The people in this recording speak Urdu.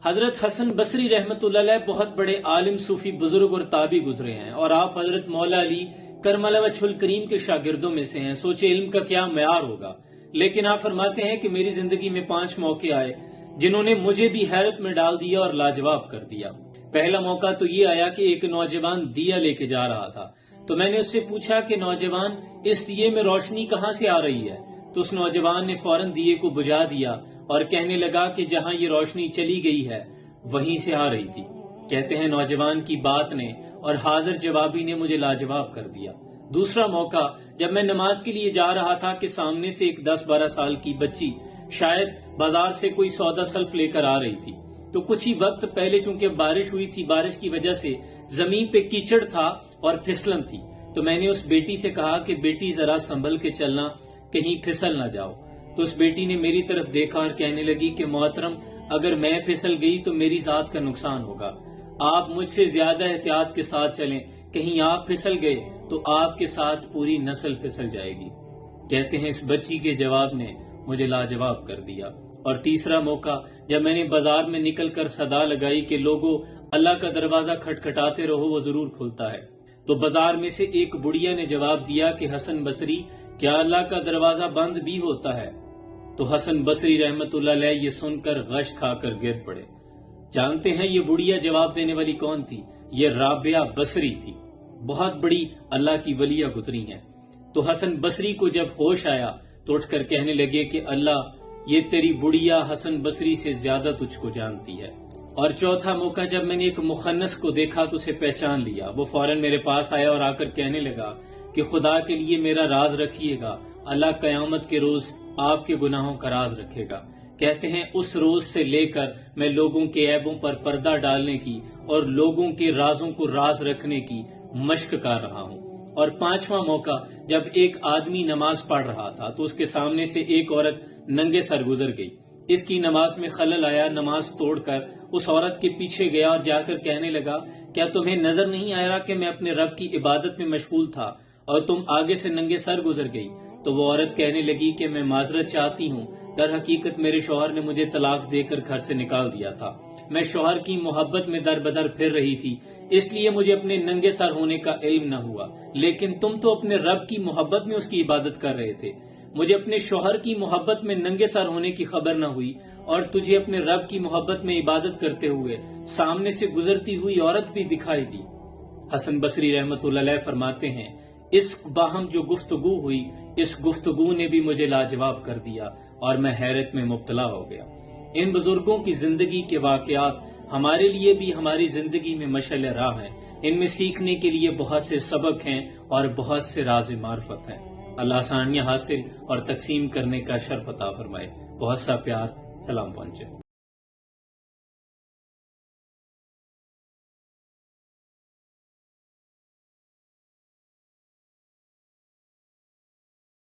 حضرت حسن بصری رحمتہ اللہ بہت بڑے عالم صوفی بزرگ اور تابعی گزرے ہیں، اور آپ حضرت مولا علی کرم اللہ وجہ الکریم کے شاگردوں میں سے ہیں۔ سوچے علم کا کیا معیار ہوگا۔ لیکن آپ فرماتے ہیں کہ میری زندگی میں 5 موقع آئے جنہوں نے مجھے بھی حیرت میں ڈال دیا اور لاجواب کر دیا۔ پہلا موقع تو یہ آیا کہ ایک نوجوان دیا لے کے جا رہا تھا، تو میں نے اس سے پوچھا کہ نوجوان، اس دیے میں روشنی کہاں سے آ رہی ہے؟ تو اس نوجوان نے فوراً دیے کو بجھا دیا اور کہنے لگا کہ جہاں یہ روشنی چلی گئی ہے وہیں سے آ رہی تھی۔ کہتے ہیں نوجوان کی بات نے اور حاضر جوابی نے مجھے لاجواب کر دیا۔ دوسرا موقع جب میں نماز کے لیے جا رہا تھا کہ سامنے سے ایک 10-12 سال کی بچی شاید بازار سے کوئی سودا سلف لے کر آ رہی تھی، تو کچھ ہی وقت پہلے چونکہ بارش ہوئی تھی، بارش کی وجہ سے زمین پہ کیچڑ تھا اور پھسلن تھی، تو میں نے اس بیٹی سے کہا کہ بیٹی ذرا سنبھل کے چلنا، کہیں پھسل نہ جاؤ۔ تو اس بیٹی نے میری طرف دیکھا اور کہنے لگی کہ محترم، اگر میں پھسل گئی تو میری ذات کا نقصان ہوگا، آپ مجھ سے زیادہ احتیاط کے ساتھ چلیں، کہیں آپ پھسل گئے تو آپ کے ساتھ پوری نسل پھسل جائے گی۔ کہتے ہیں اس بچی کے جواب نے مجھے لاجواب کر دیا۔ اور تیسرا موقع جب میں نے بازار میں نکل کر صدا لگائی کہ لوگوں، اللہ کا دروازہ کھٹکھٹاتے رہو، وہ ضرور کھلتا ہے، تو بازار میں سے ایک بڑھیا نے جواب دیا کہ حسن بصری، کیا اللہ کا دروازہ بند بھی ہوتا ہے؟ تو حسن بصری رحمت اللہ علیہ یہ سن کر غش کھا کر گر پڑے۔ جانتے ہیں یہ بڑھیا جواب دینے والی کون تھی؟ یہ رابعہ بصری تھی، بہت بڑی اللہ کی ولیہ گزری ہیں۔ تو حسن بصری کو جب ہوش آیا تو اٹھ کر کہنے لگے کہ اللہ، یہ تیری بڑھیا حسن بصری سے زیادہ تجھ کو جانتی ہے۔ اور چوتھا موقع جب میں نے ایک مخنث کو دیکھا تو اسے پہچان لیا، وہ فوراً میرے پاس آیا اور آ کر کہنے لگا کہ خدا کے لیے میرا راز رکھیے گا، اللہ قیامت کے روز آپ کے گناہوں کا راز رکھے گا۔ کہتے ہیں اس روز سے لے کر میں لوگوں کے عیبوں پر پردہ ڈالنے کی اور لوگوں کے رازوں کو راز رکھنے کی مشق کر رہا ہوں۔ اور 5واں موقع جب ایک آدمی نماز پڑھ رہا تھا تو اس کے سامنے سے ایک عورت ننگے سر گزر گئی، اس کی نماز میں خلل آیا، نماز توڑ کر اس عورت کے پیچھے گیا اور جا کر کہنے لگا، کیا تمہیں نظر نہیں آ رہا کہ میں اپنے رب کی عبادت میں مشغول تھا اور تم آگے سے ننگے سر گزر گئی؟ تو وہ عورت کہنے لگی کہ میں معذرت چاہتی ہوں، در حقیقت میرے شوہر نے مجھے طلاق دے کر گھر سے نکال دیا تھا، میں شوہر کی محبت میں در بدر پھر رہی تھی، اس لیے مجھے اپنے ننگے سر ہونے کا علم نہ ہوا، لیکن تم تو اپنے رب کی محبت میں اس کی عبادت کر رہے تھے، مجھے اپنے شوہر کی محبت میں ننگے سر ہونے کی خبر نہ ہوئی، اور تجھے اپنے رب کی محبت میں عبادت کرتے ہوئے سامنے سے گزرتی ہوئی عورت بھی دکھائی دی۔ حسن بصری رحمت اللہ علیہ فرماتے ہیں اس باہم جو گفتگو ہوئی، اس گفتگو نے بھی مجھے لاجواب کر دیا اور میں حیرت میں مبتلا ہو گیا۔ ان بزرگوں کی زندگی کے واقعات ہمارے لیے بھی ہماری زندگی میں مشعل راہ ہیں، ان میں سیکھنے کے لیے بہت سے سبق ہیں اور بہت سے راز معرفت ہیں۔ اللہ آسانیاں حاصل اور تقسیم کرنے کا شرف عطا فرمائے۔ بہت سا پیار، سلام پہنچے۔